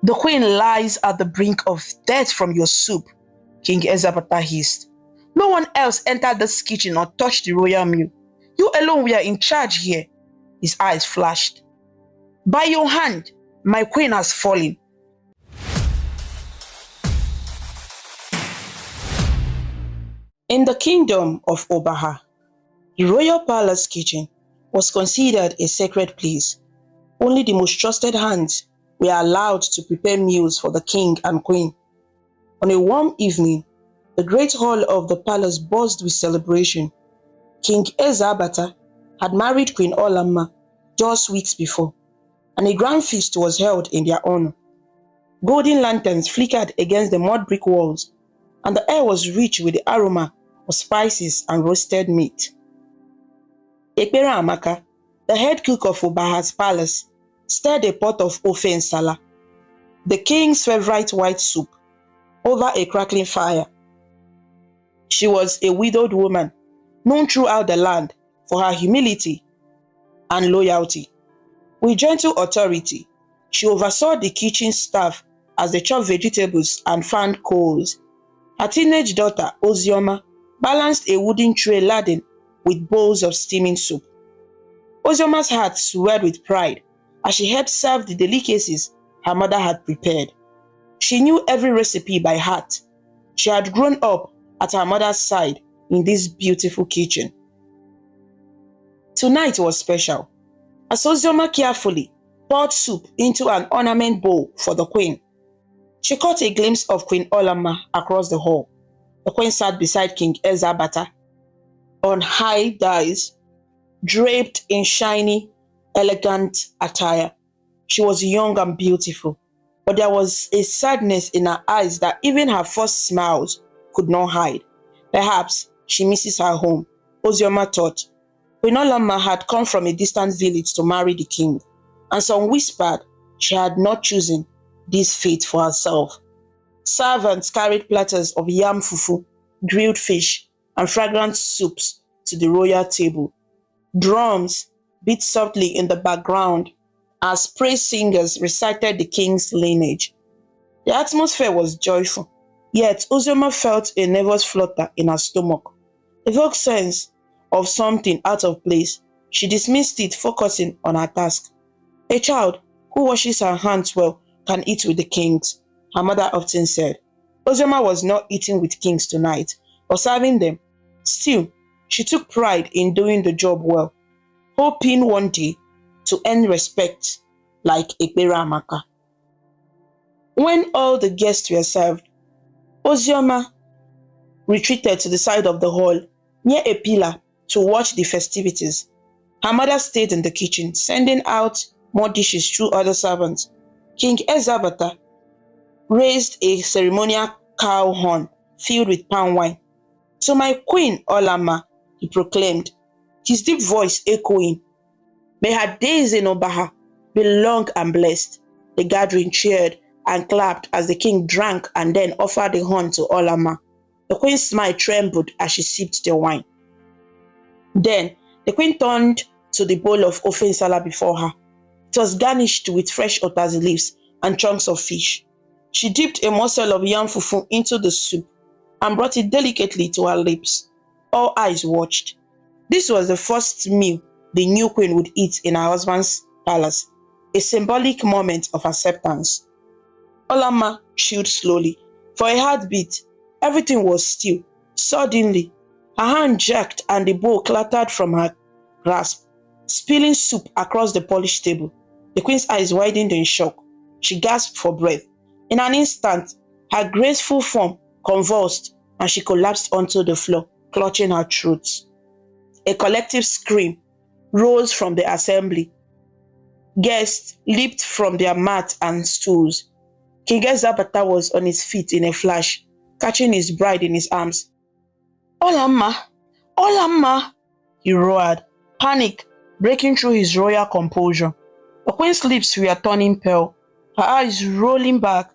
The queen lies at the brink of death from your soup, King Ezabata hissed. No one else entered this kitchen or touched the royal meal. You alone were in charge here. His eyes flashed. By your hand, my queen has fallen. In the kingdom of Obaha, the royal palace kitchen was considered a sacred place. Only the most trusted hands were allowed to prepare meals for the king and queen. On a warm evening, the great hall of the palace buzzed with celebration. King Ezabata had married Queen Olamma just weeks before, and a grand feast was held in their honor. Golden lanterns flickered against the mud brick walls, and the air was rich with the aroma of spices and roasted meat. Ekpere Amaka, the head cook of Obaha's palace, stirred a pot of ofe nsala, the king's favorite white soup, over a crackling fire. She was a widowed woman, known throughout the land for her humility and loyalty. With gentle authority, she oversaw the kitchen staff as they chopped vegetables and fanned coals. Her teenage daughter, Ozioma, balanced a wooden tray laden with bowls of steaming soup. Ozioma's heart swelled with pride as she helped serve the delicacies her mother had prepared. She knew every recipe by heart. She had grown up at her mother's side in this beautiful kitchen. Tonight was special, as Ozioma carefully poured soup into an ornament bowl for the queen. She caught a glimpse of Queen Olamma across the hall. The queen sat beside King Ezabata on high dais, draped in shiny, elegant attire. She was young and beautiful, but there was a sadness in her eyes that even her first smiles could not hide. Perhaps she misses her home, Ozioma thought. Queen Olamma had come from a distant village to marry the king, and some whispered she had not chosen this fate for herself. Servants carried platters of yam fufu, grilled fish, and fragrant soups to the royal table. Drums beat softly in the background as praise singers recited the king's lineage. The atmosphere was joyful, yet Ozioma felt a nervous flutter in her stomach. A vague sense of something out of place. She dismissed it, focusing on her task. A child who washes her hands well can eat with the kings, her mother often said. Ozioma was not eating with kings tonight, or serving them. Still, she took pride in doing the job well, hoping one day to earn respect like Ekpere Amaka. When all the guests were served, Ozioma retreated to the side of the hall, near a pillar, to watch the festivities. Her mother stayed in the kitchen, sending out more dishes through other servants. King Ezabata raised a ceremonial cow horn filled with palm wine. "To my queen, Olamma," he proclaimed, his deep voice echoing. "May her days in Obaha be long and blessed." The gathering cheered and clapped as the king drank and then offered the horn to Olamma. The queen's smile trembled as she sipped the wine. Then the queen turned to the bowl of ofe nsala before her. It was garnished with fresh otazi leaves and chunks of fish. She dipped a morsel of yam fufu into the soup and brought it delicately to her lips. All eyes watched. This was the first meal the new queen would eat in her husband's palace, a symbolic moment of acceptance. Olamma chewed slowly. For a heartbeat, everything was still. Suddenly, her hand jerked and the bowl clattered from her grasp, spilling soup across the polished table. The queen's eyes widened in shock. She gasped for breath. In an instant, her graceful form convulsed and she collapsed onto the floor, clutching her throat. A collective scream rose from the assembly. Guests leaped from their mats and stools. King Ezabata was on his feet in a flash, catching his bride in his arms. "Olamma! Olamma!" he roared, panic breaking through his royal composure. The queen's lips were turning pale, her eyes rolling back.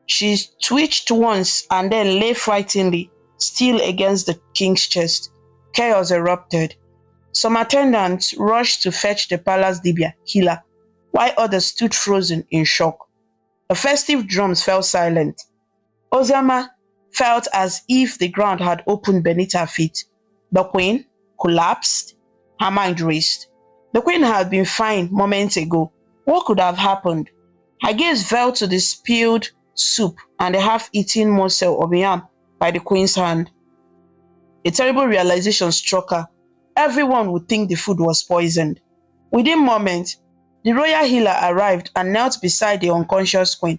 She twitched once and then lay frighteningly still against the king's chest. Chaos erupted. Some attendants rushed to fetch the palace dibia healer, while others stood frozen in shock. The festive drums fell silent. Ozioma felt as if the ground had opened beneath her feet. The queen collapsed. Her mind raced. The queen had been fine moments ago. What could have happened? Her gaze fell to the spilled soup and the half-eaten morsel of yam by the queen's hand. A terrible realization struck her. Everyone would think the food was poisoned. Within moments, the royal healer arrived and knelt beside the unconscious queen.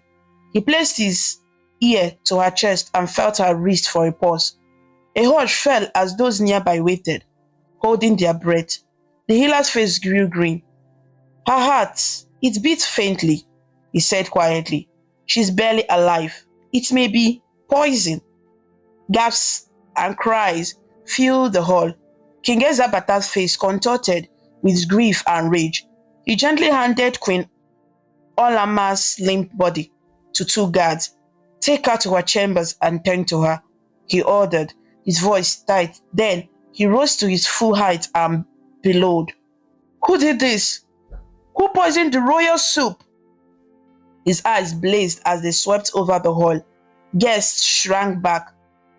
He placed his ear to her chest and felt her wrist for a pulse. A hush fell as those nearby waited, holding their breath. The healer's face grew green. Her heart, it beat faintly, he said quietly. She's barely alive. It may be poison. Gasps and cries filled the hall. King Ezabata's face contorted with grief and rage. He gently handed Queen Olama's limp body to two guards. Take her to her chambers and tend to her, he ordered, his voice tight. Then he rose to his full height and bellowed. Who did this? Who poisoned the royal soup? His eyes blazed as they swept over the hall. Guests shrank back.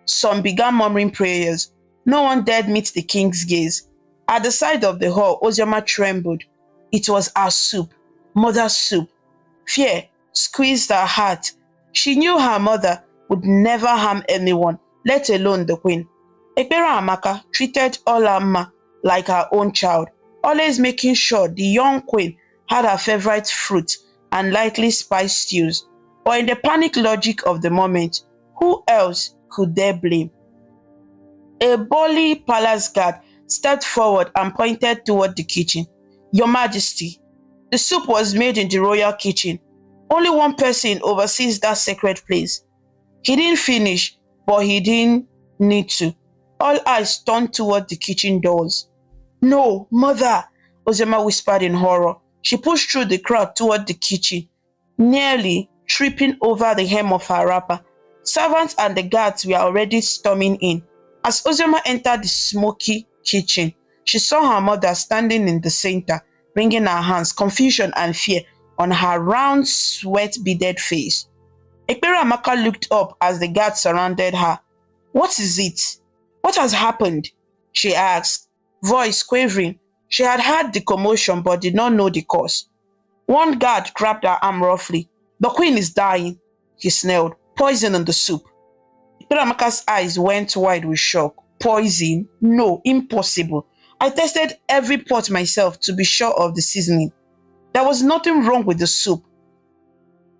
Some began murmuring prayers. No one dared meet the king's gaze. At the side of the hall, Ozioma trembled. It was our soup, mother's soup. Fear squeezed her heart. She knew her mother would never harm anyone, let alone the queen. Ekpera Amaka treated Olamma like her own child, always making sure the young queen had her favorite fruit and lightly spiced stews. But in the panic logic of the moment, who else could they blame? A burly palace guard stepped forward and pointed toward the kitchen. Your Majesty, the soup was made in the royal kitchen. Only one person oversees that sacred place. He didn't finish, but he didn't need to. All eyes turned toward the kitchen doors. No, mother, Ozioma whispered in horror. She pushed through the crowd toward the kitchen, nearly tripping over the hem of her wrapper. Servants and the guards were already storming in. As Ozioma entered the smoky kitchen, she saw her mother standing in the center, wringing her hands, confusion and fear on her round, sweat-beaded face. Ekpera Amaka looked up as the guards surrounded her. What is it? What has happened? She asked, voice quavering. She had heard the commotion but did not know the cause. One guard grabbed her arm roughly. The queen is dying, he snarled. Poison in the soup. Ekpera Amaka's eyes went wide with shock. Poison? No, impossible. I tested every pot myself to be sure of the seasoning. There was nothing wrong with the soup.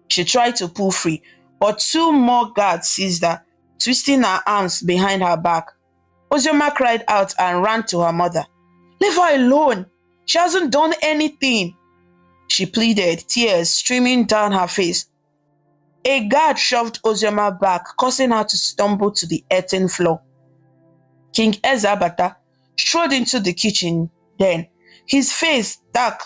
She tried to pull free, but two more guards seized her, twisting her arms behind her back. Ozioma cried out and ran to her mother. Leave her alone. She hasn't done anything, she pleaded, tears streaming down her face. A guard shoved Ozioma back, causing her to stumble to the earthen floor. King Ezabata strode into the kitchen then, his face dark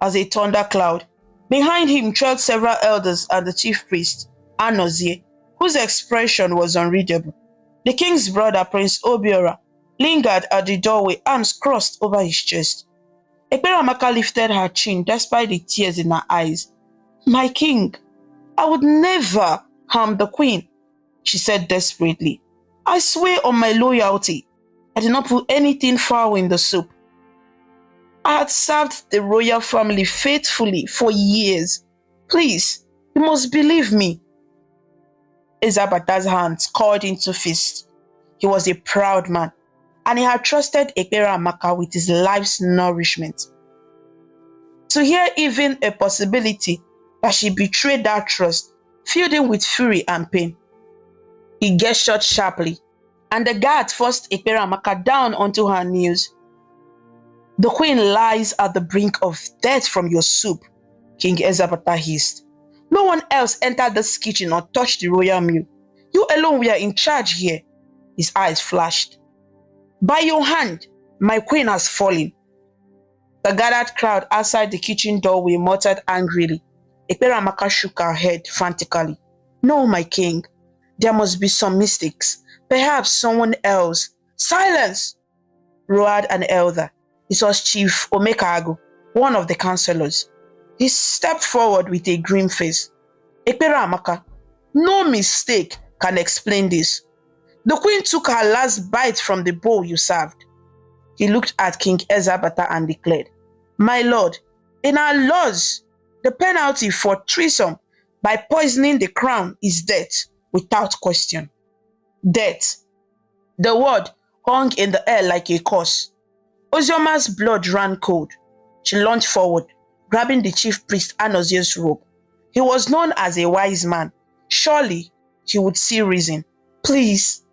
as a thundercloud. Behind him trailed several elders and the chief priest, Anozie, whose expression was unreadable. The king's brother, Prince Obiora, lingered at the doorway, arms crossed over his chest. Ekpera Amaka lifted her chin despite the tears in her eyes. My king, I would never harm the queen, she said desperately. I swear on my loyalty, I did not put anything foul in the soup. I had served the royal family faithfully for years. Please, you must believe me. Ezabata's hands curled into fists. He was a proud man, and he had trusted Ekpera Amaka with his life's nourishment. To hear even a possibility that she betrayed that trust filled him with fury and pain. He gestured sharply, and the guard forced Ekpera Amaka down onto her knees. The queen lies at the brink of death from your soup, King Ezabata hissed. No one else entered this kitchen or touched the royal meal. You alone were in charge here. His eyes flashed. By your hand, my queen has fallen. The gathered crowd outside the kitchen doorway muttered angrily. Ekpera Amaka shook her head frantically. No, my king. There must be some mistakes. Perhaps someone else. Silence! Roared an elder. It was Chief Omekago, one of the councillors. He stepped forward with a grim face. Ekpere Amaka, no mistake can explain this. The queen took her last bite from the bowl you served. He looked at King Ezabata and declared, My lord, in our laws, the penalty for treason by poisoning the crown is death without question. Death. The word hung in the air like a curse. Ozioma's blood ran cold. She lunged forward, grabbing the chief priest Anozie's robe. He was known as a wise man. Surely he would see reason. Please,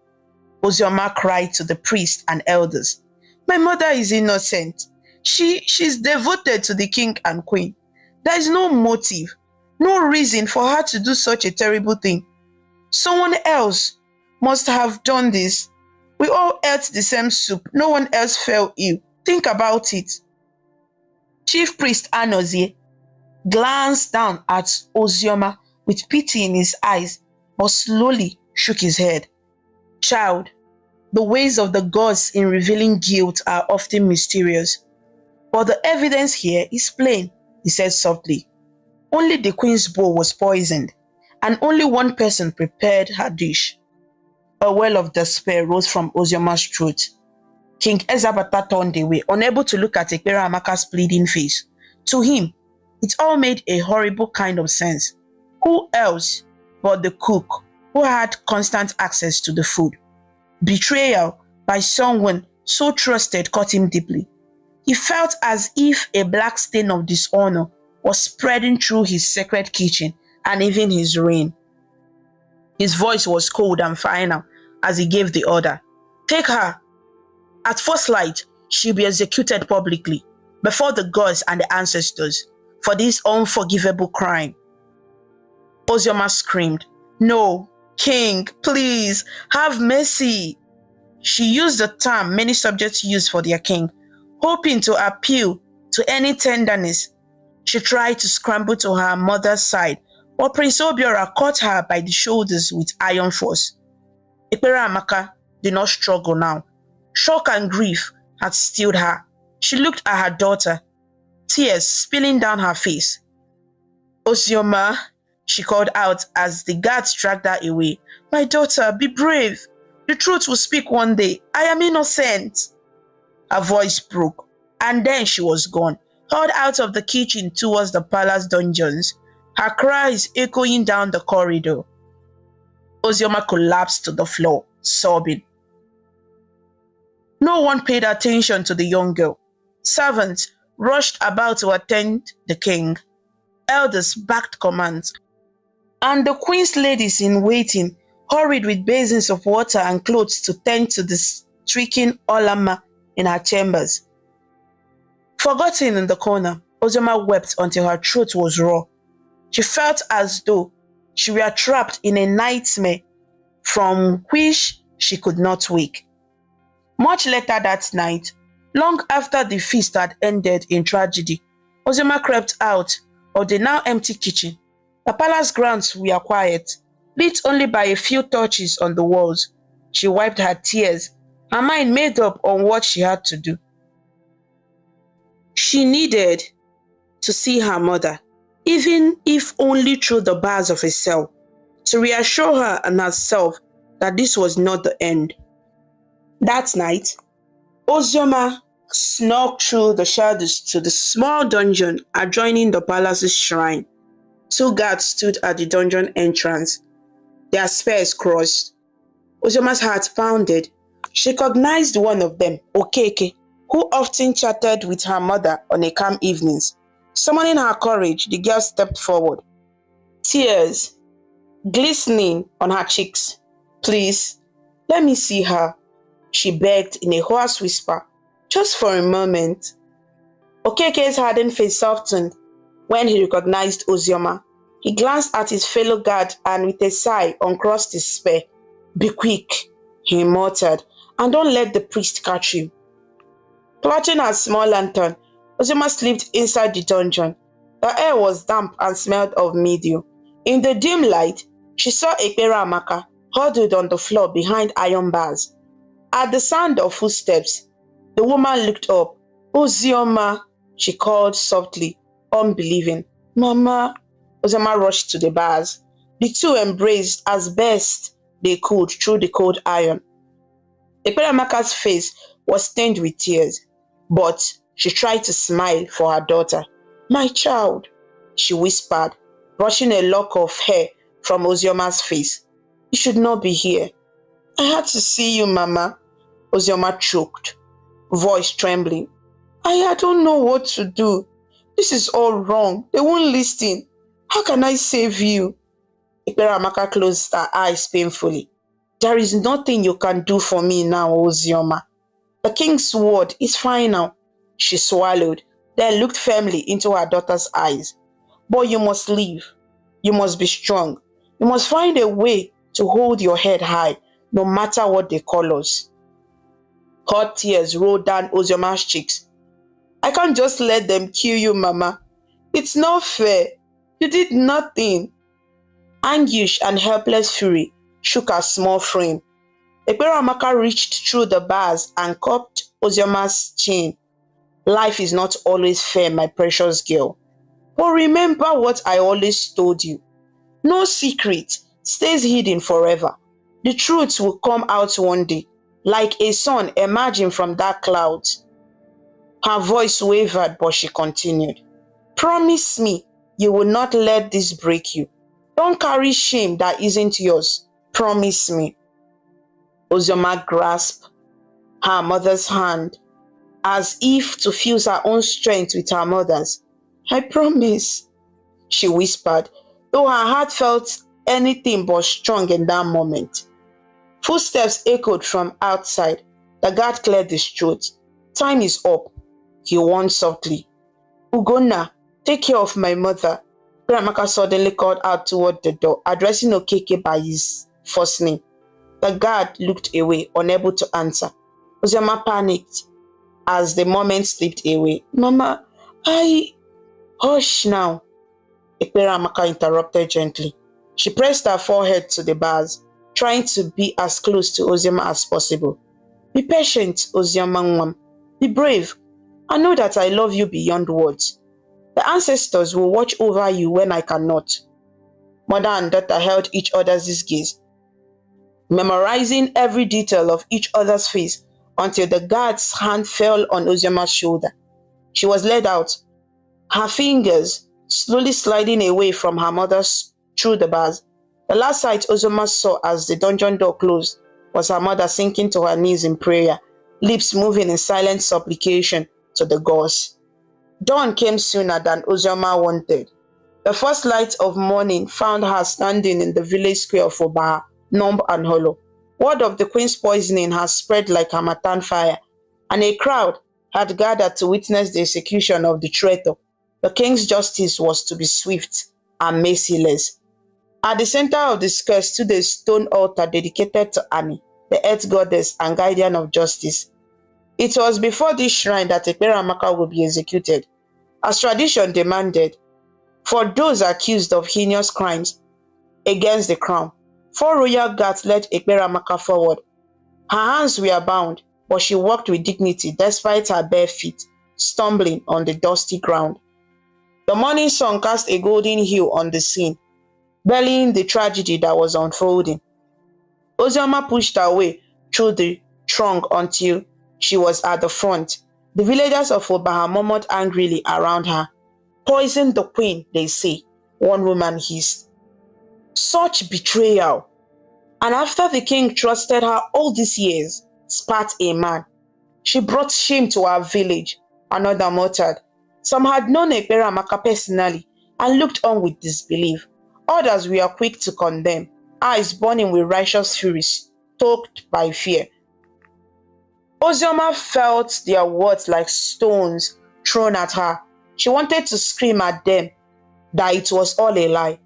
Ozioma cried to the priest and elders. My mother is innocent. She's devoted to the king and queen. There is no motive, no reason for her to do such a terrible thing. Someone else must have done this. We all ate the same soup. No one else fell ill. Think about it. Chief priest Anozie glanced down at Ozioma with pity in his eyes, but slowly shook his head. Child, the ways of the gods in revealing guilt are often mysterious. But the evidence here is plain, he said softly. Only the queen's bowl was poisoned, and only one person prepared her dish. A wail of despair rose from Ozioma's throat. King Ezabata turned away, unable to look at Ekpere Amaka's pleading face. To him, it all made a horrible kind of sense. Who else but the cook, who had constant access to the food? Betrayal by someone so trusted caught him deeply. He felt as if a black stain of dishonor was spreading through his sacred kitchen and even his reign. His voice was cold and final as he gave the order. Take her. At first light, she'll be executed publicly before the gods and the ancestors for this unforgivable crime. Ozioma screamed, No, king, please, have mercy. She used the term many subjects use for their king, hoping to appeal to any tenderness. She tried to scramble to her mother's side, but Prince Obiora caught her by the shoulders with iron force. Ekpere Amaka did not struggle now. Shock and grief had stilled her. She looked at her daughter, tears spilling down her face. Ozioma, she called out as the guards dragged her away. My daughter, be brave. The truth will speak one day. I am innocent. Her voice broke, and then she was gone, hurled out of the kitchen towards the palace dungeons, her cries echoing down the corridor. Ozioma collapsed to the floor, sobbing. No one paid attention to the young girl. Servants rushed about to attend the king. Elders backed commands, and the queen's ladies in waiting hurried with basins of water and clothes to tend to the stricken Olama in her chambers. Forgotten in the corner, Ozioma wept until her throat was raw. She felt as though she were trapped in a nightmare from which she could not wake. Much later that night, long after the feast had ended in tragedy, Ozioma crept out of the now empty kitchen. The palace grounds were quiet, lit only by a few torches on the walls. She wiped her tears, her mind made up on what she had to do. She needed to see her mother, even if only through the bars of a cell, to reassure her and herself that this was not the end. That night, Ozioma snuck through the shadows to the small dungeon adjoining the palace's shrine. Two guards stood at the dungeon entrance, their spears crossed. Ozioma's heart pounded. She recognized one of them, Okeke, who often chatted with her mother on a calm evenings. Summoning her courage, the girl stepped forward, tears glistening on her cheeks. Please, let me see her, she begged in a hoarse whisper, just for a moment. Okeke's hardened face softened when he recognized Ozioma. He glanced at his fellow guard and with a sigh uncrossed his spear. Be quick, he muttered, and don't let the priest catch you. Clutching her small lantern, Ozioma slipped inside the dungeon. The air was damp and smelled of mildew. In the dim light, she saw Ekpere Amaka huddled on the floor behind iron bars. At the sound of footsteps, the woman looked up. Ozioma, she called softly, unbelieving. Mama, Ozioma rushed to the bars. The two embraced as best they could through the cold iron. Ekpereamaka's face was stained with tears, but she tried to smile for her daughter. "My child," she whispered, brushing a lock of hair from Ozioma's face. "You should not be here." "I had to see you, Mama," Ozioma choked, voice trembling. I don't know what to do. This is all wrong. They won't listen. How can I save you?" Ekpereamaka closed her eyes painfully. "There is nothing you can do for me now, Ozioma. The king's word is final." She swallowed, then looked firmly into her daughter's eyes. "But you must leave. You must be strong. You must find a way to hold your head high, no matter what they call us." Hot tears rolled down Ozioma's cheeks. "I can't just let them kill you, Mama. It's not fair. You did nothing." Anguish and helpless fury shook her small frame. Ekpereamaka reached through the bars and cupped Ozioma's chin. "Life is not always fair, my precious girl. But remember what I always told you. No secret stays hidden forever. The truth will come out one day, like a sun emerging from dark clouds." Her voice wavered, but she continued. "Promise me you will not let this break you. Don't carry shame that isn't yours. Promise me." Ozioma grasped her mother's hand as if to fuse her own strength with her mother's. "I promise," she whispered, though her heart felt anything but strong in that moment. Footsteps echoed from outside. The guard cleared his throat. "Time is up," he warned softly. "Ugonna, take care of my mother." Ekpereamaka suddenly called out toward the door, addressing Okeke by his first name. The guard looked away, unable to answer. Ozioma panicked as the moment slipped away. "Mama, Hush now," Ekpereamaka interrupted gently. She pressed her forehead to the bars, trying to be as close to Ozioma as possible. "Be patient, Ozioma Nwam. Be brave. I know that I love you beyond words. The ancestors will watch over you when I cannot." Mother and daughter held each other's gaze, memorizing every detail of each other's face until the guard's hand fell on Ozioma's shoulder. She was led out, her fingers slowly sliding away from her mother's through the bars. The last sight Ozioma saw as the dungeon door closed was her mother sinking to her knees in prayer, lips moving in silent supplication to the gods. Dawn came sooner than Ozioma wanted. The first light of morning found her standing in the village square of Obaha, numb and hollow. Word of the queen's poisoning had spread like a Harmattan fire, and a crowd had gathered to witness the execution of the traitor. The king's justice was to be swift and merciless. At the center of the square stood a stone altar dedicated to Ani, the earth goddess and guardian of justice. It was before this shrine that Ekpereamaka would be executed, as tradition demanded, for those accused of heinous crimes against the crown. 4 royal guards led Ekpereamaka forward. Her hands were bound, but she walked with dignity despite her bare feet stumbling on the dusty ground. The morning sun cast a golden hue on the scene, bellying the tragedy that was unfolding. Ozioma pushed her way through the throng until she was at the front. The villagers of Obaha murmured angrily around her. "Poison the queen, they say," one woman hissed. "Such betrayal! And after the king trusted her all these years," spat a man. "She brought shame to our village," another muttered. Some had known Ekpereamaka personally and looked on with disbelief. Others were quick to condemn, eyes burning with righteous fury, stoked by fear. Ozioma felt their words like stones thrown at her. She wanted to scream at them that it was all a lie.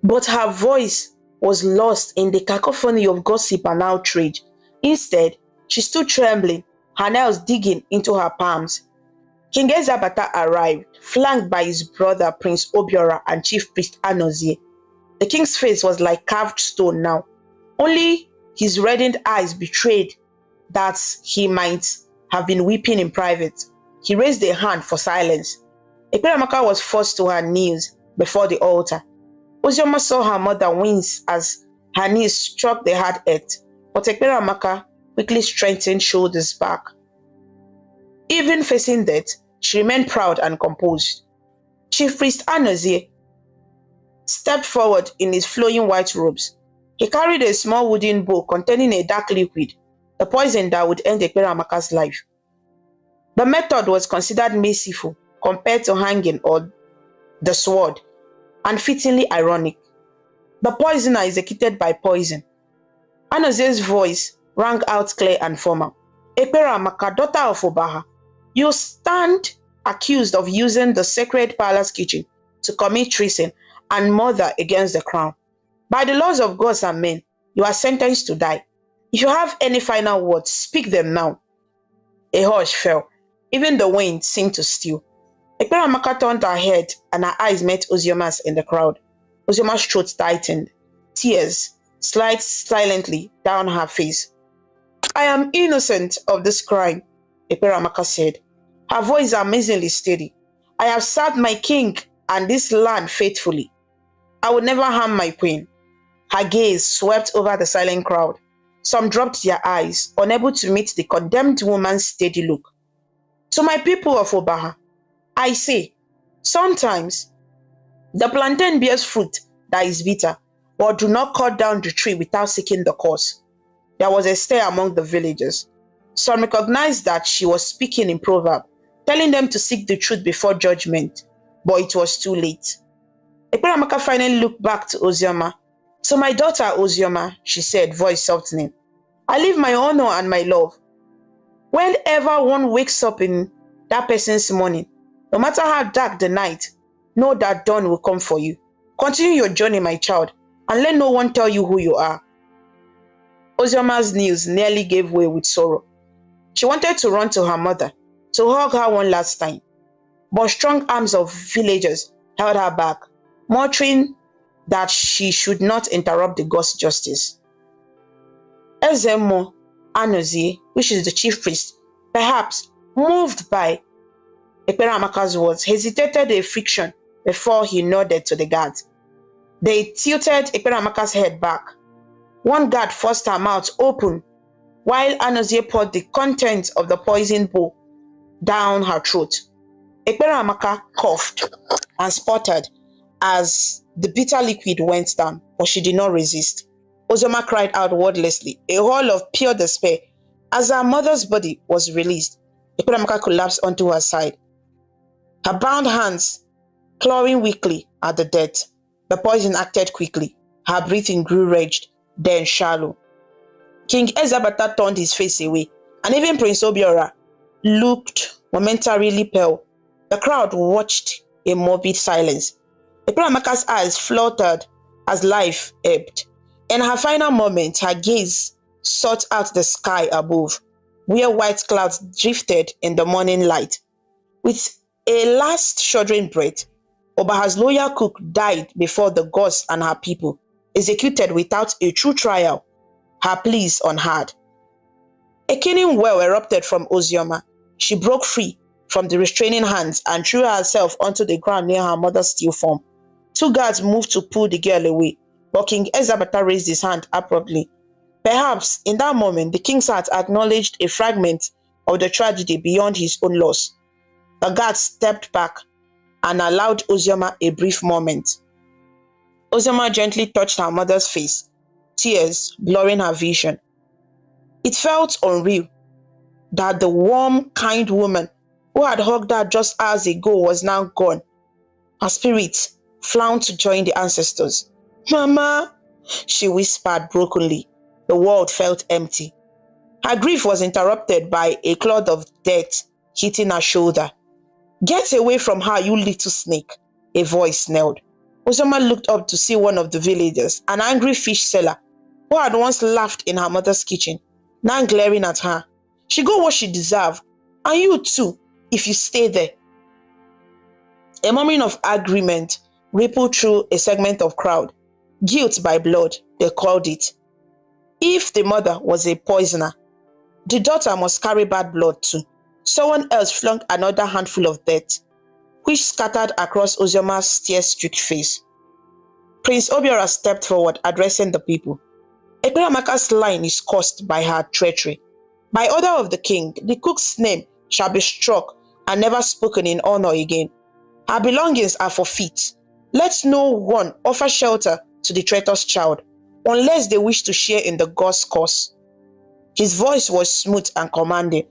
But her voice was lost in the cacophony of gossip and outrage. Instead, she stood trembling, her nails digging into her palms. King Ezabata arrived, flanked by his brother Prince Obiora and Chief Priest Anozie. The king's face was like carved stone now. Only his reddened eyes betrayed that he might have been weeping in private. He raised a hand for silence. Ekpereamaka was forced to her knees, before the altar. Ozioma saw her mother wince as her knees struck the hard earth, but Ekpereamaka quickly strengthened shoulders back. Even facing death, she remained proud and composed. Chief Priest Anozie stepped forward in his flowing white robes. He carried a small wooden bowl containing a dark liquid, a poison that would end Ekpereamaka's life. The method was considered merciful compared to hanging or the sword, and fittingly ironic. The poisoner executed by poison. Anozie's voice rang out clear and formal. Ekpereamaka, daughter of Obaha, you stand accused of using the sacred palace kitchen to commit treason and murder against the crown. By the laws of gods and men, you are sentenced to die. If you have any final words, speak them now. A hush fell. Even the wind seemed to still. Ekpereamaka turned her head and her eyes met Ozioma's in the crowd. Ozioma's throat tightened. Tears slid silently down her face. I am innocent of this crime, Ekpereamaka said, her voice amazingly steady. I have served my king and this land faithfully. I would never harm my queen. Her gaze swept over the silent crowd. Some dropped their eyes, unable to meet the condemned woman's steady look. To my people of Obaha, I say, sometimes the plantain bears fruit that is bitter, but do not cut down the tree without seeking the cause. There was a stir among the villagers. Some recognized that she was speaking in proverb, telling them to seek the truth before judgment, but it was too late. Ekpereamaka finally looked back to Ozioma. So my daughter Ozioma, she said, voice softening, I leave my honor and my love. Whenever one wakes up in that person's morning, no matter how dark the night, know that dawn will come for you. Continue your journey, my child, and let no one tell you who you are. Ozioma's knees nearly gave way with sorrow. She wanted to run to her mother, to hug her one last time, but strong arms of villagers held her back, muttering that she should not interrupt the God's justice. Ezemo Anozie, which is the chief priest, perhaps moved by Ekpereamaka's words, hesitated a friction before he nodded to the guards. They tilted Ekpereamaka's head back. One guard forced her mouth open while Anozie poured the contents of the poison bowl down her throat. Ekpereamaka coughed and sputtered as the bitter liquid went down, but she did not resist. Ozioma cried out wordlessly, a howl of pure despair. As her mother's body was released, Ekpereamaka collapsed onto her side, her bound hands clawing weakly at the death. The poison acted quickly. Her breathing grew raged, then shallow. King Ezabata turned his face away, and even Prince Obiora looked momentarily pale. The crowd watched in morbid silence. Ekpereamaka's eyes fluttered as life ebbed. In her final moment, her gaze sought out the sky above, where white clouds drifted in the morning light. With a last shuddering breath, Obaha's loyal cook died before the gods and her people, executed without a true trial, her pleas unheard. A keening wail erupted from Ozioma. She broke free from the restraining hands and threw herself onto the ground near her mother's still form. Two guards moved to pull the girl away, but King Ezabata raised his hand abruptly. Perhaps in that moment, the king's heart acknowledged a fragment of the tragedy beyond his own loss. The guard stepped back and allowed Ozioma a brief moment. Ozioma gently touched her mother's face, tears blurring her vision. It felt unreal that the warm, kind woman who had hugged her just hours ago was now gone. Her spirit flown to join the ancestors. Mama, she whispered brokenly. The world felt empty. Her grief was interrupted by a cloud of death hitting her shoulder. Get away from her, you little snake, a voice snarled. Ozioma looked up to see one of the villagers, an angry fish seller, who had once laughed in her mother's kitchen, now glaring at her. She got what she deserved, and you too, if you stay there. A murmuring of agreement rippled through a segment of crowd. Guilt by blood, they called it. If the mother was a poisoner, the daughter must carry bad blood too. Someone else flung another handful of death. which scattered across Ozioma's tear-streaked face. Prince Obiora stepped forward, addressing the people. Ekpeamaka's line is caused by her treachery. By order of the king, the cook's name shall be struck and never spoken in honor again. Her belongings are forfeit. Let no one offer shelter to the traitor's child, unless they wish to share in the god's cause. His voice was smooth and commanding,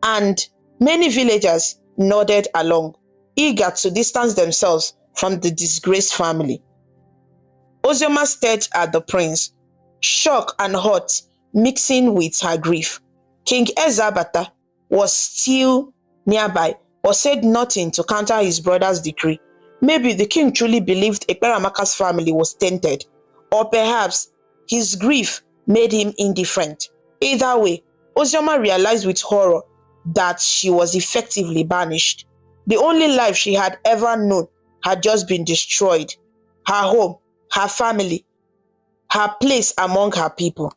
and many villagers nodded along, eager to distance themselves from the disgraced family. Ozioma stared at the prince, shock and hurt mixing with her grief. King Ezabata was still nearby, but said nothing to counter his brother's decree. Maybe the king truly believed Ekpeamaka's family was tainted, or perhaps his grief made him indifferent. Either way, Ozioma realized with horror that she was effectively banished. The only life she had ever known had just been destroyed. Her home, her family, her place among her people.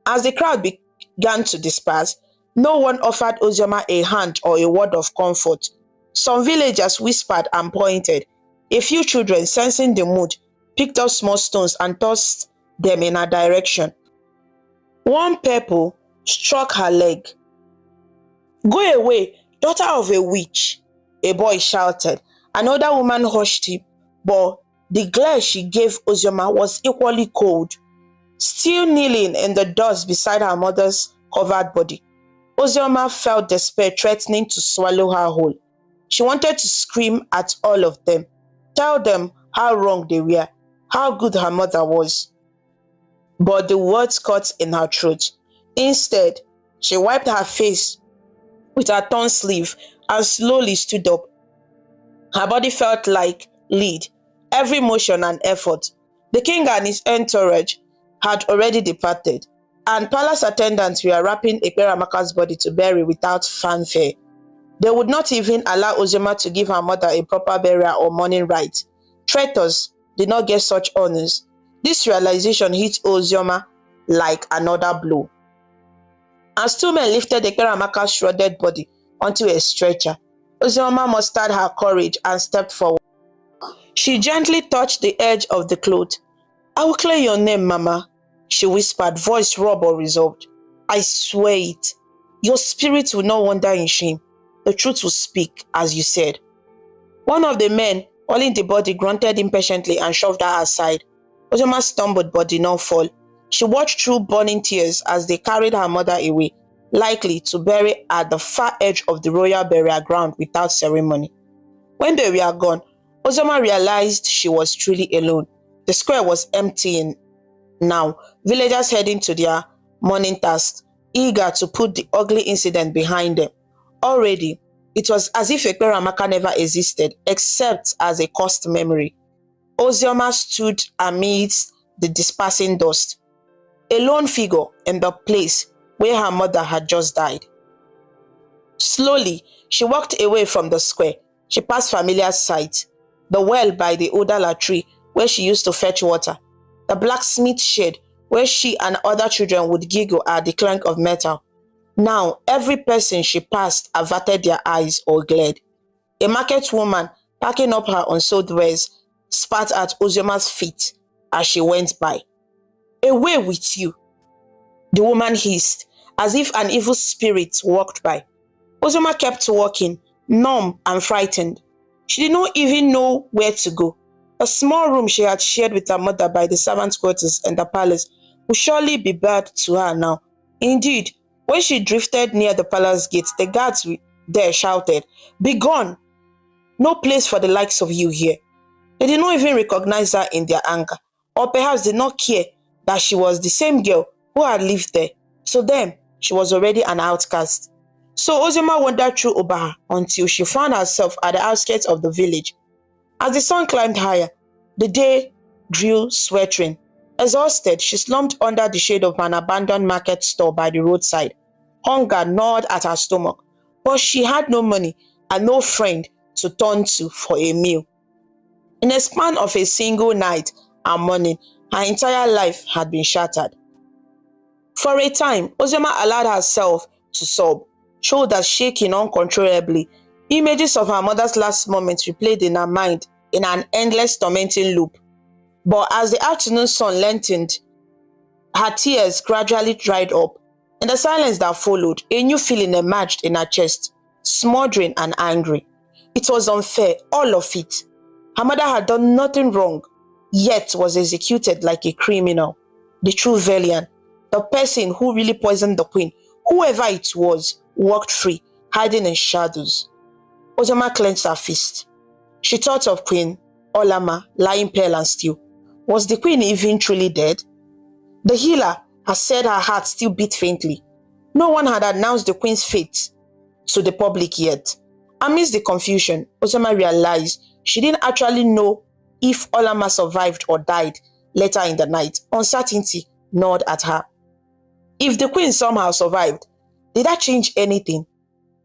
As the crowd began to disperse, no one offered Ozioma a hand or a word of comfort. Some villagers whispered and pointed. A few children, sensing the mood, picked up small stones and tossed them in her direction. One pebble struck her leg. "Go away, daughter of a witch," a boy shouted. Another woman hushed him, but the glare she gave Ozioma was equally cold. Still kneeling in the dust beside her mother's covered body, Ozioma felt despair threatening to swallow her whole. She wanted to scream at all of them, tell them how wrong they were, how good her mother was. But the words caught in her throat. Instead, she wiped her face with her torn sleeve and slowly stood up. Her body felt like lead, every motion and effort. The king and his entourage had already departed, and palace attendants were wrapping Ekpeamaka's body to bury without fanfare. They would not even allow Ozioma to give her mother a proper burial or mourning rite. Traitors did not get such honors. This realization hit Ozioma like another blow. As two men lifted Ekpeamaka's shredded body onto a stretcher, Ozioma mustered her courage and stepped forward. She gently touched the edge of the cloth. "I will clear your name, Mama," she whispered, voice raw but resolved. "I swear it. Your spirit will not wander in shame. The truth will speak, as you said." One of the men holding the body grunted impatiently and shoved her aside. Ozioma stumbled but did not fall. She watched through burning tears as they carried her mother away, likely to bury at the far edge of the royal burial ground without ceremony. When they were gone, Ozioma realized she was truly alone. The square was emptying now, villagers heading to their morning tasks, eager to put the ugly incident behind them. Already, it was as if Ekpeamaka never existed, except as a cursed memory. Ozioma stood amidst the dispersing dust, a lone figure in the place where her mother had just died. Slowly, she walked away from the square. She passed familiar sights: the well by the Odala tree where she used to fetch water, the blacksmith shed where she and other children would giggle at the clank of metal. Now, every person she passed averted their eyes or glared. A market woman, packing up her unsold wares, spat at Ozioma's feet as she went by. "Away with you," the woman hissed, as if an evil spirit walked by. Ozioma kept walking, numb and frightened. She did not even know where to go. A small room she had shared with her mother by the servants' quarters in the palace would surely be barred to her now. Indeed, when she drifted near the palace gates, the guards there shouted, "Be gone! No place for the likes of you here." They did not even recognize her in their anger, or perhaps did not care that she was the same girl who had lived there. To them, she was already an outcast. So Ozioma wandered through Obaha until she found herself at the outskirts of the village. As the sun climbed higher, the day grew sweltering. Exhausted, she slumped under the shade of an abandoned market store by the roadside. Hunger gnawed at her stomach, but she had no money and no friend to turn to for a meal. In a span of a single night and morning, her entire life had been shattered. For a time, Ozioma allowed herself to sob, shoulders shaking uncontrollably. Images of her mother's last moments replayed in her mind in an endless tormenting loop. But as the afternoon sun lengthened, her tears gradually dried up. In the silence that followed, a new feeling emerged in her chest, smothering and angry. It was unfair, all of it. Her mother had done nothing wrong, yet was executed like a criminal. The true villain, the person who really poisoned the queen, whoever it was, walked free, hiding in shadows. Ozoma clenched her fist. She thought of Queen Olama lying pale and still. Was the queen even truly dead? The healer had said her heart still beat faintly. No one had announced the queen's fate to the public yet. Amidst the confusion, Ozoma realized she didn't actually know if Olama survived or died later in the night. Uncertainty gnawed at her. If the queen somehow survived, did that change anything?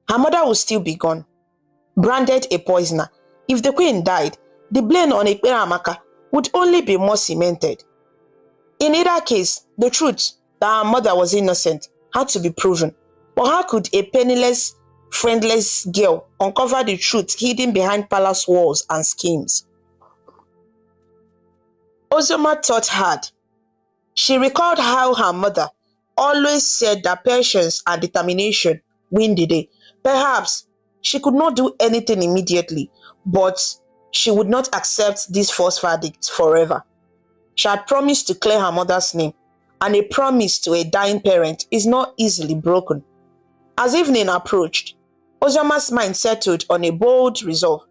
Her mother would still be gone, branded a poisoner. If the queen died, the blame on Ekperamaka would only be more cemented. In either case, the truth that her mother was innocent had to be proven. But how could a penniless, friendless girl uncover the truth hidden behind palace walls and schemes? Ozoma thought hard. She recalled how her mother always said that patience and determination win the day. Perhaps she could not do anything immediately, but she would not accept this false verdict forever. She had promised to clear her mother's name, and a promise to a dying parent is not easily broken. As evening approached, Ozoma's mind settled on a bold resolve.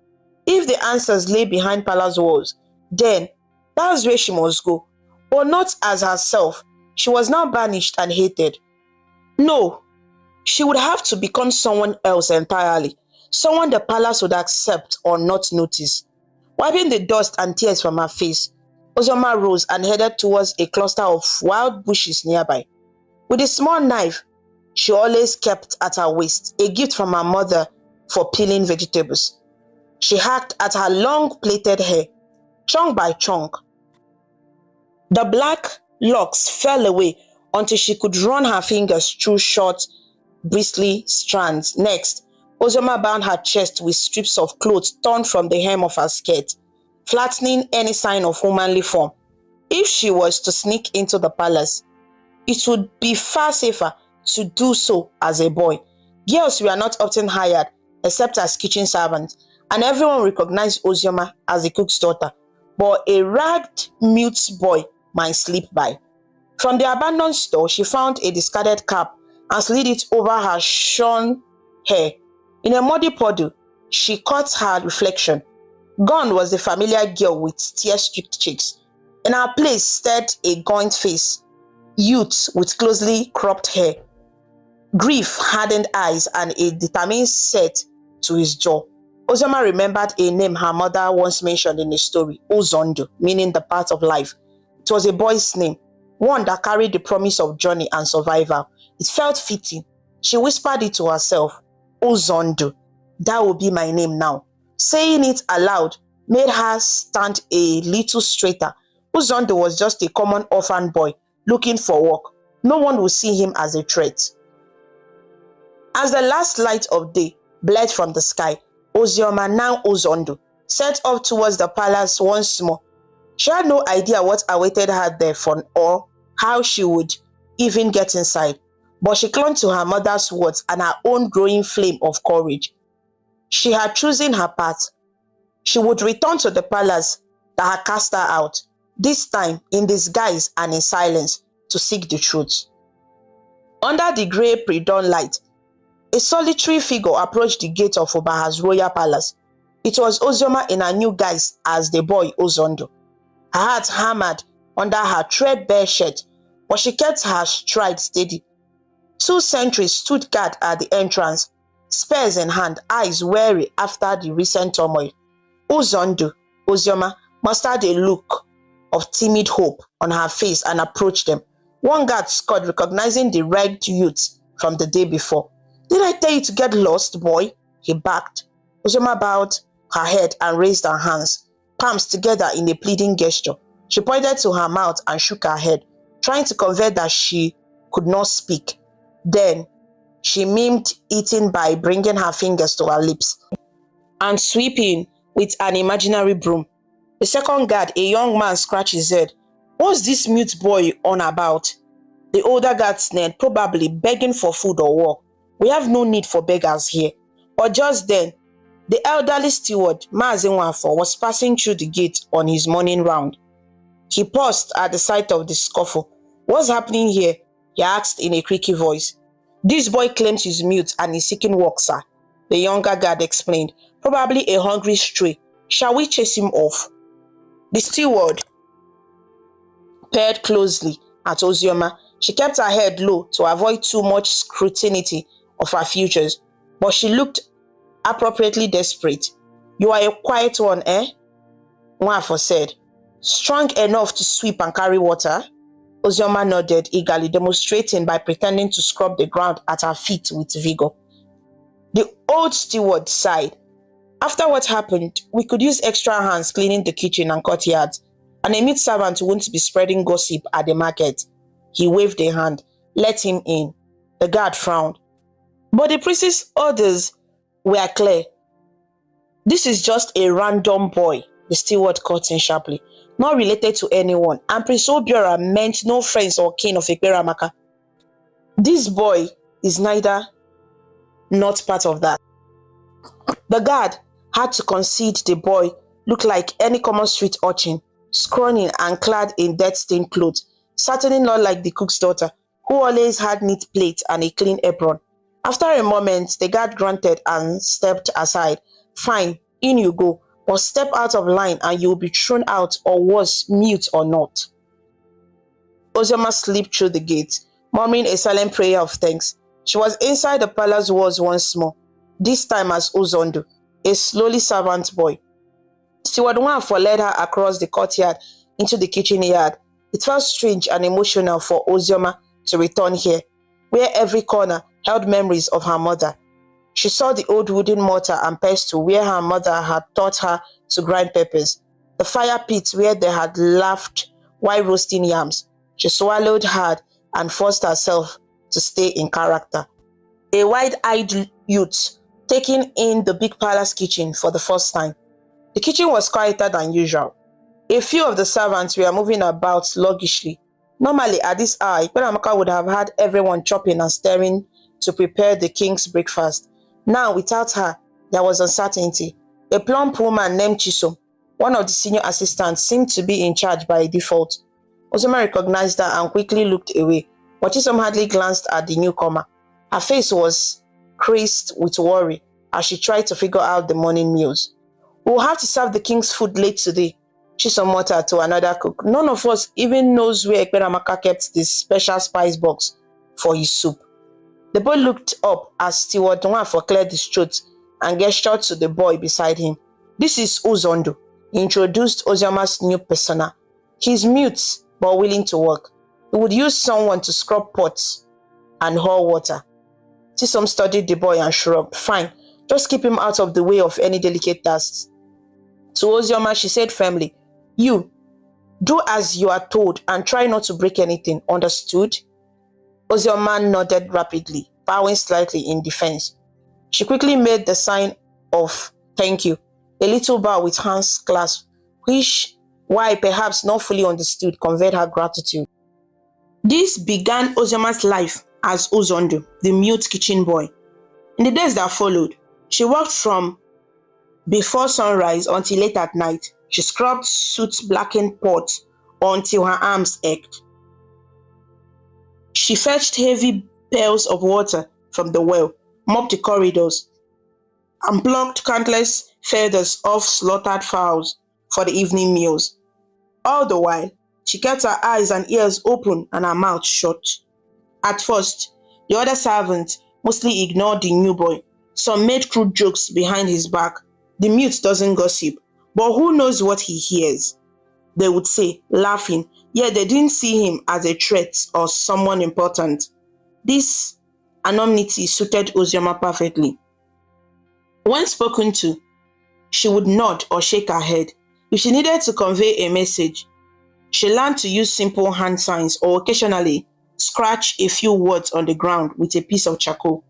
If the answers lay behind palace walls, then that's where she must go. But not as herself. She was now banished and hated. No, she would have to become someone else entirely. Someone the palace would accept or not notice. Wiping the dust and tears from her face, Ozoma rose and headed towards a cluster of wild bushes nearby. With a small knife she always kept at her waist, a gift from her mother for peeling vegetables, she hacked at her long plaited hair, chunk by chunk. The black locks fell away until she could run her fingers through short, bristly strands. Next, Ozoma bound her chest with strips of cloth torn from the hem of her skirt, flattening any sign of womanly form. If she was to sneak into the palace, it would be far safer to do so as a boy. Girls were not often hired except as kitchen servants, and everyone recognized Ozoma as the cook's daughter. But a ragged mute boy might slip by. From the abandoned store, she found a discarded cap and slid it over her shorn hair. In a muddy puddle, she caught her reflection. Gone was the familiar girl with tear-streaked cheeks. In her place stared a gaunt face, youth with closely cropped hair, grief hardened eyes, and a determined set to his jaw. Ozoma remembered a name her mother once mentioned in a story, Ozondo, meaning the path of life. It was a boy's name, one that carried the promise of journey and survival. It felt fitting. She whispered it to herself, Ozondo, that will be my name now. Saying it aloud made her stand a little straighter. Ozondo was just a common orphan boy looking for work. No one would see him as a threat. As the last light of day bled from the sky, Ozioma, now Ozondo, set off towards the palace once more. She had no idea what awaited her there or how she would even get inside, but she clung to her mother's words and her own growing flame of courage. She had chosen her path. She would return to the palace that had cast her out, this time in disguise and in silence, to seek the truth. Under the grey pre-dawn light, a solitary figure approached the gate of Obaha's royal palace. It was Ozoma in her new guise as the boy Ozondo. Her heart hammered under her threadbare shirt, but she kept her stride steady. 2 sentries stood guard at the entrance, spears in hand, eyes wary after the recent turmoil. Ozondo, Ozoma, mustered a look of timid hope on her face and approached them. One guard scored, recognizing the ragged youth from the day before. "Did I tell you to get lost, boy?" he barked. Ozoma bowed her head and raised her hands, palms together in a pleading gesture. She pointed to her mouth and shook her head, trying to convey that she could not speak. Then she mimicked eating by bringing her fingers to her lips. and sweeping with an imaginary broom. The second guard, a young man, scratched his head. What's this mute boy on about? The older guard sneered, probably begging for food or work. We have no need for beggars here. But just then, the elderly steward, Maazin Nwafo, was passing through the gate on his morning round. He paused at the sight of the scuffle. What's happening here? He asked in a creaky voice. This boy claims he's mute and is seeking work, sir, the younger guard explained. Probably a hungry stray. Shall we chase him off? The steward peered closely at Ozioma. She kept her head low to avoid too much scrutiny of her features, but she looked appropriately desperate. You are a quiet one, eh? Nwafo said. Strong enough to sweep and carry water? Ozioma nodded eagerly, demonstrating by pretending to scrub the ground at her feet with vigor. The old steward sighed. After what happened, we could use extra hands cleaning the kitchen and courtyards, and a meat servant won't be spreading gossip at the market. He waved a hand. Let him in. The guard frowned. But the priest's orders were clear. This is just a random boy, the steward cut in sharply. Not related to anyone, and Prince Obiora meant no friends or kin of Ekperamaka. This boy is neither not part of that. The guard had to concede the boy looked like any common street urchin, scrawny and clad in dirt-stained clothes, certainly not like the cook's daughter, who always had neat plates and a clean apron. After a moment, the guard grunted and stepped aside. Fine, in you go. But step out of line and you'll be thrown out, or worse, mute or not. Ozioma slipped through the gate, murmuring a silent prayer of thanks. She was inside the palace walls once more, this time as Uzondo, a slowly servant boy. Steward Nwafo led her across the courtyard into the kitchen yard. It felt strange and emotional for Ozioma to return here, where every corner held memories of her mother. She saw the old wooden mortar and pestle where her mother had taught her to grind peppers, the fire pit where they had laughed while roasting yams. She swallowed hard and forced herself to stay in character. A wide-eyed youth taking in the big palace kitchen for the first time. The kitchen was quieter than usual. A few of the servants were moving about sluggishly. Normally at this hour, Ekperamaka would have had everyone chopping and stirring to prepare the king's breakfast. Now, without her, there was uncertainty. A plump woman named Chisom, one of the senior assistants, seemed to be in charge by default. Ozioma recognized her and quickly looked away, but Chisom hardly glanced at the newcomer. Her face was creased with worry as she tried to figure out the morning meals. We'll have to serve the king's food late today, Chisom muttered to another cook. None of us even knows where Ekperamaka kept this special spice box for his soup. The boy looked up as Steward Nwafo cleared his throat and gestured to the boy beside him. This is Uzondo, he introduced Ozioma's new persona. He's mute but willing to work. He would use someone to scrub pots and haul water. Chisom studied the boy and shrugged. Fine, just keep him out of the way of any delicate tasks. To Ozioma, she said firmly, You, do as you are told and try not to break anything, understood? Ozioma nodded rapidly, bowing slightly in defense. She quickly made the sign of thank you, a little bow with hands clasped, which, while perhaps not fully understood, conveyed her gratitude. This began Ozioma's life as Uzondo, the mute kitchen boy. In the days that followed, she worked from before sunrise until late at night. She scrubbed soot-blackened pots until her arms ached. She fetched heavy pails of water from the well, mopped the corridors, and plucked countless feathers off slaughtered fowls for the evening meals. All the while, she kept her eyes and ears open and her mouth shut. At first, the other servants mostly ignored the new boy. Some made crude jokes behind his back. The mute doesn't gossip, but who knows what he hears? They would say, laughing, yet they didn't see him as a threat or someone important. This anonymity suited Ozioma perfectly. When spoken to, she would nod or shake her head. If she needed to convey a message, she learned to use simple hand signs or occasionally scratch a few words on the ground with a piece of charcoal.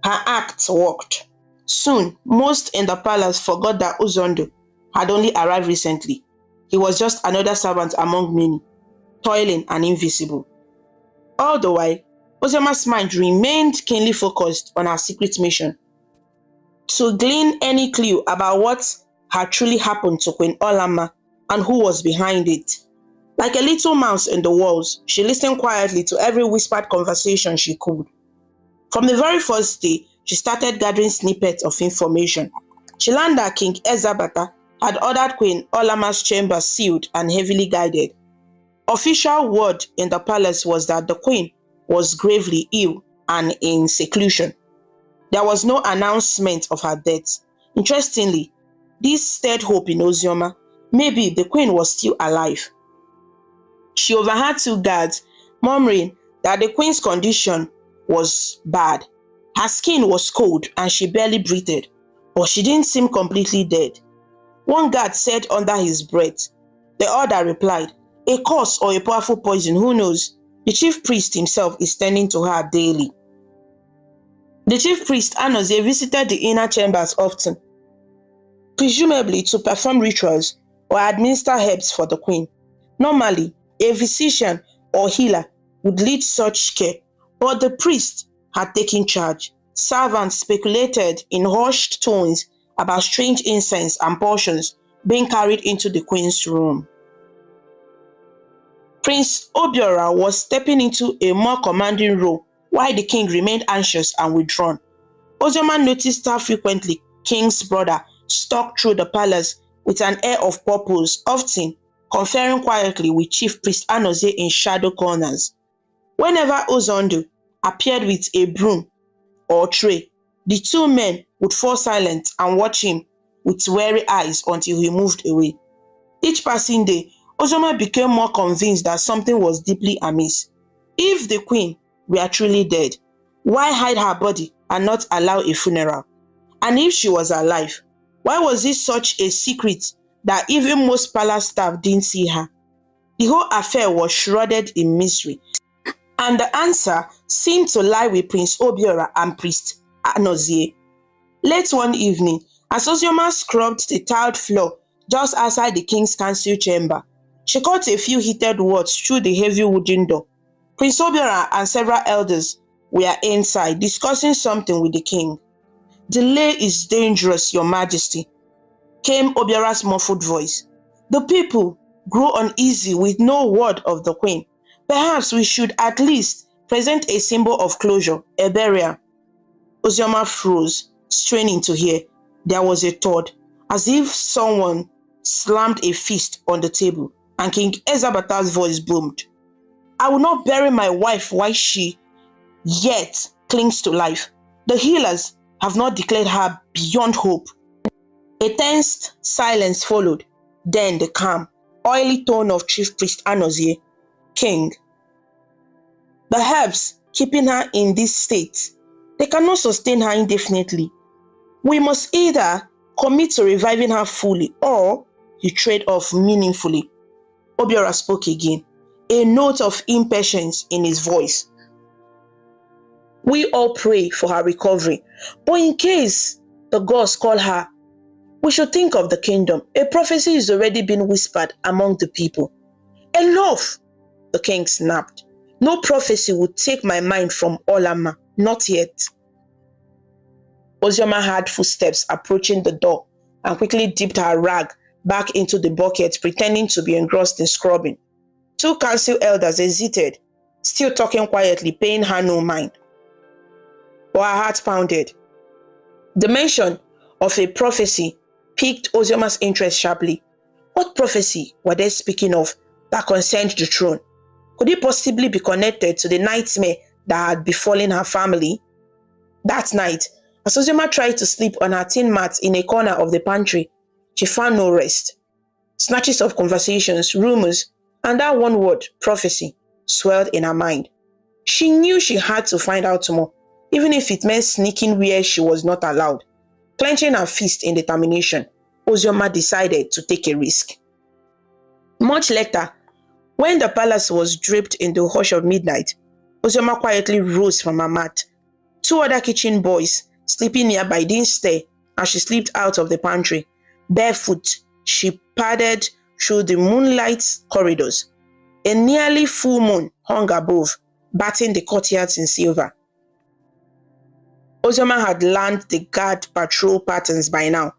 Her act worked. Soon, most in the palace forgot that Uzondo had only arrived recently. He was just another servant among many, toiling and invisible. All the while, Oziọma's mind remained keenly focused on her secret mission to glean any clue about what had truly happened to Queen Olamma and who was behind it. Like a little mouse in the walls, she listened quietly to every whispered conversation she could. From the very first day, she started gathering snippets of information. She learned that King Ezabata had ordered Queen Olamma's chamber sealed and heavily guarded. Official word in the palace was that the queen was gravely ill and in seclusion. There was no announcement of her death. Interestingly, this stirred hope in Oziọma. Maybe the queen was still alive. She overheard two guards murmuring that the queen's condition was bad. Her skin was cold and she barely breathed, but she didn't seem completely dead. One guard said under his breath. The other replied, "A curse or a powerful poison, who knows? The chief priest himself is tending to her daily." The chief priest Anozie visited the inner chambers often, presumably to perform rituals or administer herbs for the queen. Normally, a physician or healer would lead such care, but the priest had taken charge. Servants speculated in hushed tones about strange incense and potions being carried into the queen's room. Prince Obiora was stepping into a more commanding role while the king remained anxious and withdrawn. Oziọma noticed how frequently king's brother stalked through the palace with an air of purpose, often conferring quietly with Chief Priest Anozie in shadow corners. Whenever Ozondo appeared with a broom or tray, the two men would fall silent and watch him with wary eyes until he moved away. Each passing day, Oziọma became more convinced that something was deeply amiss. If the queen were truly dead, why hide her body and not allow a funeral? And if she was alive, why was it such a secret that even most palace staff didn't see her? The whole affair was shrouded in mystery, and the answer seemed to lie with Prince Obiora and Priest Anozie. Late one evening, as Oziọma scrubbed the tiled floor just outside the king's council chamber, she caught a few heated words through the heavy wooden door. Prince Obiora and several elders were inside discussing something with the king. "Delay is dangerous, Your Majesty," came Obiora's muffled voice. "The people grow uneasy with no word of the queen. Perhaps we should at least present a symbol of closure, a burial." Oziọma froze, straining to hear. There was a thud, as if someone slammed a fist on the table, and King Ezabata's voice boomed. "I will not bury my wife while she yet clings to life. The healers have not declared her beyond hope." A tensed silence followed, then the calm, oily tone of Chief Priest Anozie. "King, the herbs keeping her in this state, they cannot sustain her indefinitely. We must either commit to reviving her fully or you trade off meaningfully." Obiora spoke again, a note of impatience in his voice. "We all pray for her recovery, but in case the gods call her, we should think of the kingdom. A prophecy is already being whispered among the people." "Enough!" the king snapped. "No prophecy would take my mind from Olamma, not yet." Oziọma heard footsteps approaching the door and quickly dipped her rag back into the bucket, pretending to be engrossed in scrubbing. Two council elders exited, still talking quietly, paying her no mind. But her heart pounded. The mention of a prophecy piqued Oziọma's interest sharply. What prophecy were they speaking of that concerned the throne? Could it possibly be connected to the nightmare that had befallen her family? That night, as Oziọma tried to sleep on her tin mat in a corner of the pantry, she found no rest. Snatches of conversations, rumors, and that one word, prophecy, swelled in her mind. She knew she had to find out more, even if it meant sneaking where she was not allowed. Clenching her fist in determination, Oziọma decided to take a risk. Much later, when the palace was draped in the hush of midnight, Oziọma quietly rose from her mat. Two other kitchen boys Sleeping nearby didn't stay as she slipped out of the pantry. Barefoot, she padded through the moonlight corridors. A nearly full moon hung above, batting the courtyards in silver. Ozioma had learned the guard patrol patterns by now.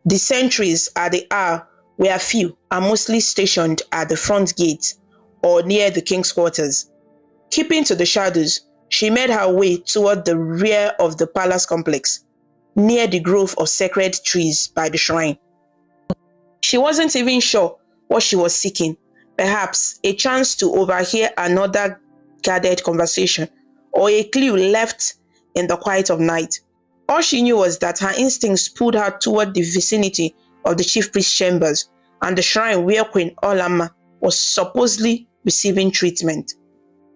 The sentries at the hour were few and mostly stationed at the front gate or near the king's quarters. Keeping to the shadows, she made her way toward the rear of the palace complex, near the grove of sacred trees by the shrine. She wasn't even sure what she was seeking, perhaps a chance to overhear another guarded conversation or a clue left in the quiet of night. All she knew was that her instincts pulled her toward the vicinity of the chief priest's chambers and the shrine where Queen Olamma was supposedly receiving treatment.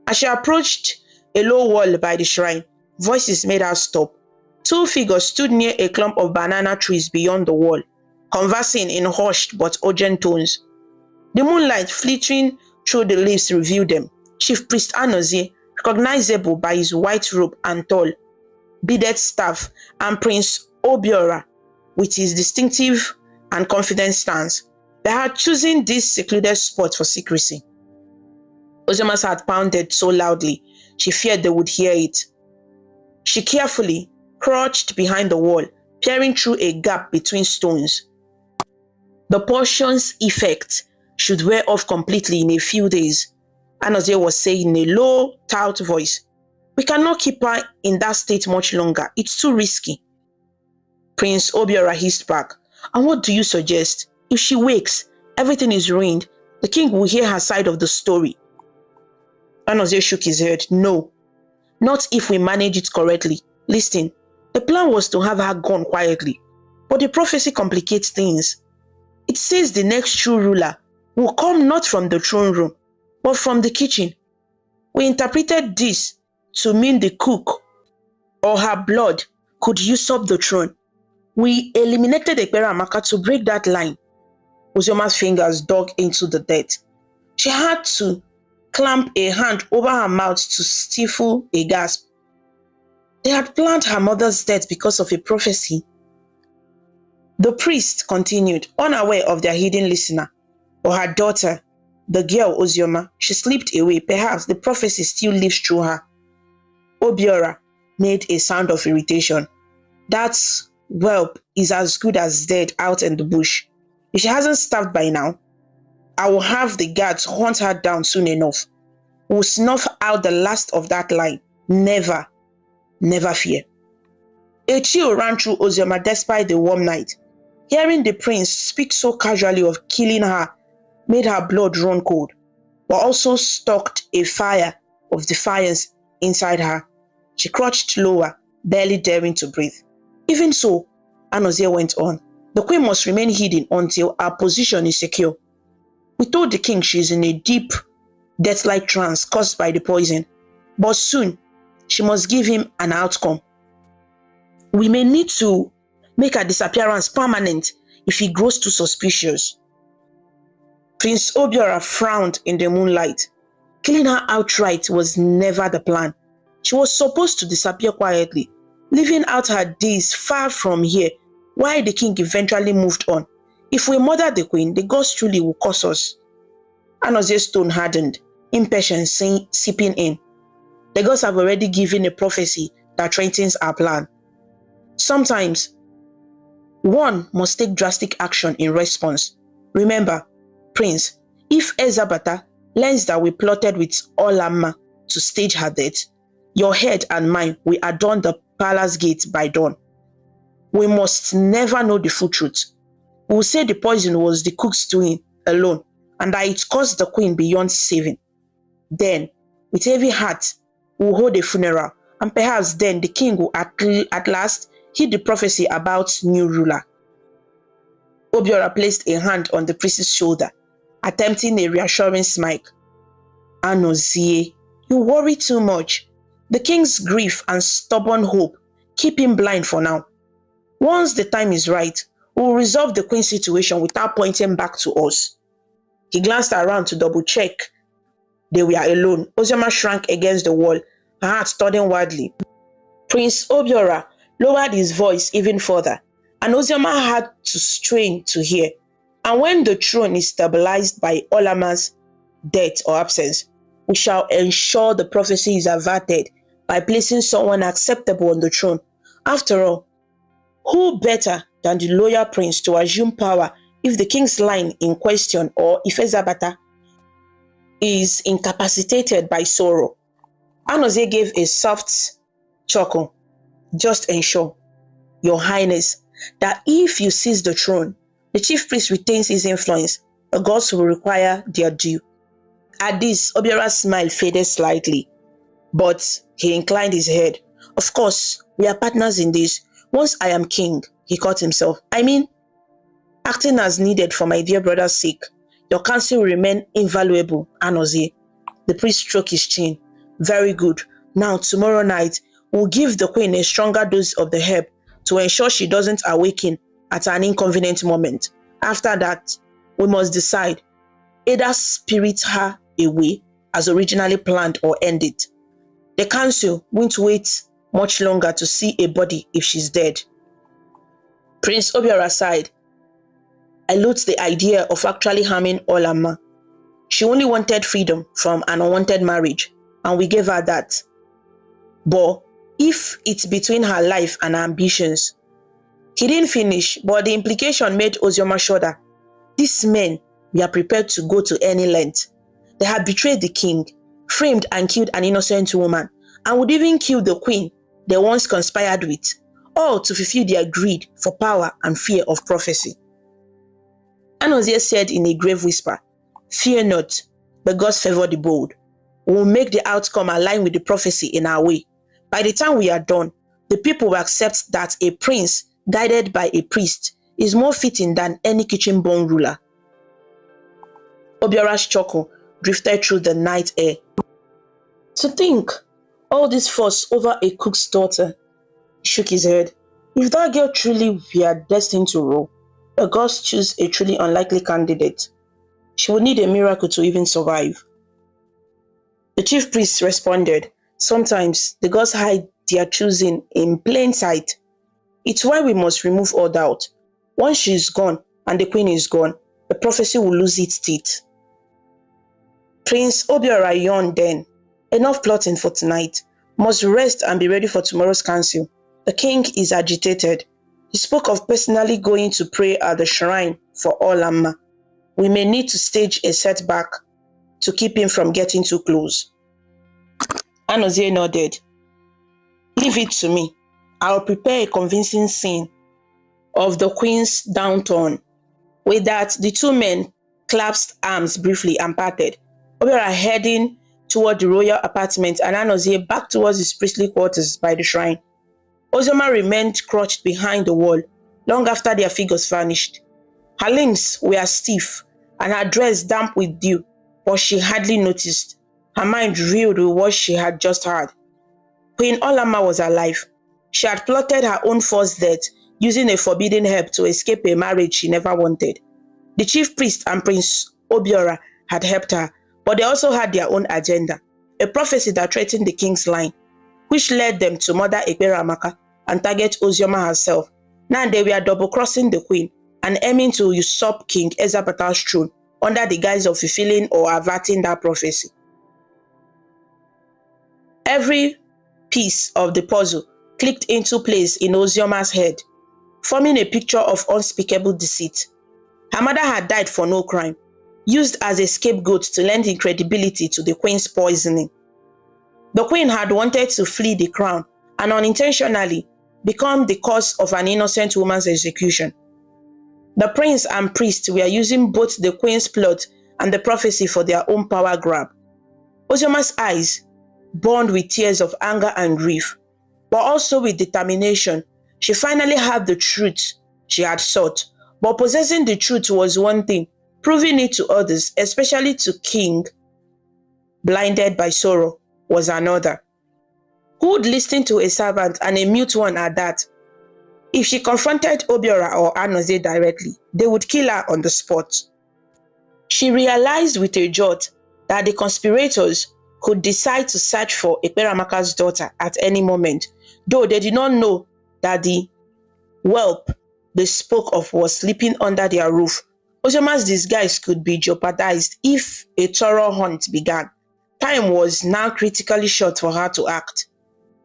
As she approached a low wall by the shrine, voices made her stop. Two figures stood near a clump of banana trees beyond the wall, conversing in hushed but urgent tones. The moonlight filtering through the leaves revealed them. Chief Priest Anozie, recognizable by his white robe and tall, beaded staff, and Prince Obiora, with his distinctive and confident stance. They had chosen this secluded spot for secrecy. Ozioma's heart pounded so loudly, she feared they would hear it. She carefully crouched behind the wall, peering through a gap between stones. The potion's effect should wear off completely in a few days, Anozie was saying in a low, taut voice. We cannot keep her in that state much longer. It's too risky. Prince Obiora hissed back. And what do you suggest? If she wakes, everything is ruined. The king will hear her side of the story. Anozie shook his head. No, not if we manage it correctly. Listen, the plan was to have her gone quietly, but the prophecy complicates things. It says the next true ruler will come not from the throne room, but from the kitchen. We interpreted this to mean the cook or her blood could usurp the throne. We eliminated Ekpere Amaka to break that line. Ozioma's fingers dug into the dirt. She had to clamp a hand over her mouth to stifle a gasp. They had planned her mother's death because of a prophecy. The priest continued, unaware of their hidden listener, or her daughter, the girl Ozioma. She slipped away. Perhaps the prophecy still lives through her. Obiora made a sound of irritation. That whelp is as good as dead out in the bush. If she hasn't starved by now, I will have the guards hunt her down soon enough. We'll snuff out the last of that line. Never, never fear. A chill ran through Ozioma despite the warm night. Hearing the prince speak so casually of killing her made her blood run cold, but also stoked a fire of defiance inside her. She crouched lower, barely daring to breathe. Even so, Anozie went on, the queen must remain hidden until our position is secure. We told the king she is in a deep, death-like trance caused by the poison, but soon she must give him an outcome. We may need to make her disappearance permanent if he grows too suspicious. Prince Obiora frowned in the moonlight. Killing her outright was never the plan. She was supposed to disappear quietly, living out her days far from here, while the king eventually moved on. If we murder the queen, the gods truly will curse us. Anozie's tone hardened, impatience seeping in. The gods have already given a prophecy that threatens our plan. Sometimes, one must take drastic action in response. Remember, Prince, if Ezabata learns that we plotted with Olamma to stage her death, your head and mine will adorn the palace gate by dawn. We must never know the full truth. We will say the poison was the cook's doing alone, and that it caused the queen beyond saving. Then, with heavy heart, we will hold a funeral, and perhaps then the king will at last heed the prophecy about new ruler. Obiora placed a hand on the priest's shoulder, attempting a reassuring smile. Anozie, you worry too much. The king's grief and stubborn hope keep him blind for now. Once the time is right, we will resolve the queen's situation without pointing back to us. He glanced around to double-check they were alone. Ozioma shrank against the wall, her heart thudding wildly. Prince Obiora lowered his voice even further, and Ozioma had to strain to hear. And when the throne is stabilized by Olama's death or absence, we shall ensure the prophecy is averted by placing someone acceptable on the throne. After all, who better than the loyal prince to assume power if the king's line in question or if Ezabata is incapacitated by sorrow? Anozie gave a soft chuckle. Just ensure, Your Highness, that if you seize the throne, the chief priest retains his influence, the gods will require their due. At this, Obiara's smile faded slightly, but he inclined his head. Of course, we are partners in this. Once I am king, he caught himself. I mean, acting as needed for my dear brother's sake. Your counsel will remain invaluable, Anozie. The priest stroked his chin. Very good. Now, tomorrow night, we'll give the queen a stronger dose of the herb to ensure she doesn't awaken at an inconvenient moment. After that, we must decide either spirit her away as originally planned or end it. The council won't wait much longer to see a body if she's dead. Prince Obiora sighed. I loathed the idea of actually harming Olama. She only wanted freedom from an unwanted marriage, and we gave her that. But if it's between her life and her ambitions. He didn't finish, but the implication made Ozioma shudder. These men were prepared to go to any length. They had betrayed the king, framed and killed an innocent woman, and would even kill the queen they once conspired with, all to fulfill their greed for power and fear of prophecy. Anozie said in a grave whisper, Fear not, the gods favor the bold. We will make the outcome align with the prophecy in our way. By the time we are done, the people will accept that a prince guided by a priest is more fitting than any kitchen-born ruler. Obiora's chuckle drifted through the night air. To think, all this fuss over a cook's daughter. He shook his head. If that girl truly were destined to rule, the gods choose a truly unlikely candidate. She would need a miracle to even survive. The chief priest responded, Sometimes the gods hide their choosing in plain sight. It's why we must remove all doubt. Once she is gone and the queen is gone, the prophecy will lose its teeth. Prince Obiora yawned then. Enough plotting for tonight. Must rest and be ready for tomorrow's council. The king is agitated. He spoke of personally going to pray at the shrine for Olama. We may need to stage a setback to keep him from getting too close. Anozie nodded. Leave it to me. I'll prepare a convincing scene of the queen's downturn. With that, the two men clasped arms briefly and parted. Obiora heading toward the royal apartment and Anozie back towards his priestly quarters by the shrine. Ozioma remained crouched behind the wall long after their figures vanished. Her limbs were stiff and her dress damp with dew, but she hardly noticed. Her mind reeled with what she had just heard. Queen Olama was alive. She had plotted her own forced death using a forbidden herb to escape a marriage she never wanted. The chief priest and Prince Obiora had helped her, but they also had their own agenda, a prophecy that threatened the king's line, which led them to murder Ekperamaka and target Ozioma herself. Now they were double-crossing the queen and aiming to usurp King Ezabata's throne under the guise of fulfilling or averting that prophecy. Every piece of the puzzle clicked into place in Ozioma's head, forming a picture of unspeakable deceit. Her mother had died for no crime, used as a scapegoat to lend credibility to the queen's poisoning. The queen had wanted to flee the crown and unintentionally become the cause of an innocent woman's execution. The prince and priest were using both the queen's plot and the prophecy for their own power grab. Ozioma's eyes burned with tears of anger and grief, but also with determination. She finally had the truth she had sought, but possessing the truth was one thing, proving it to others, especially to King, blinded by sorrow, was another. Who would listen to a servant and a mute one at that? If she confronted Obiora or Anozie directly, they would kill her on the spot. She realized with a jolt that the conspirators could decide to search for Ekperamaka's daughter at any moment, though they did not know that the whelp they spoke of was sleeping under their roof, Ozioma's disguise could be jeopardized if a thorough hunt began. Time was now critically short for her to act.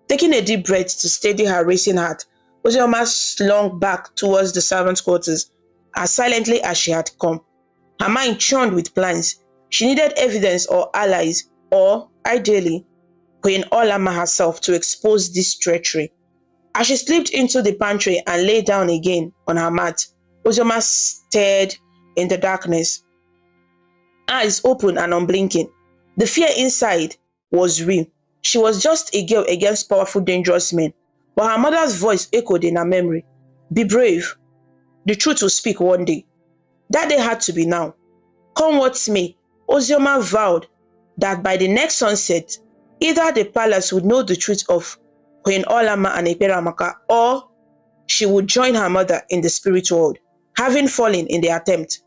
Taking a deep breath to steady her racing heart, Ozioma slunk back towards the servants' quarters as silently as she had come. Her mind churned with plans. She needed evidence or allies, or, ideally, Queen Olama herself to expose this treachery. As she slipped into the pantry and lay down again on her mat, Ozioma stared in the darkness, eyes open and unblinking. The fear inside was real. She was just a girl against powerful, dangerous men. But her mother's voice echoed in her memory. Be brave. The truth will speak one day. That day had to be now. Come what may, Ozioma vowed that by the next sunset, either the palace would know the truth of Queen Olama and Ekperamaka, or she would join her mother in the spirit world, having fallen in the attempt.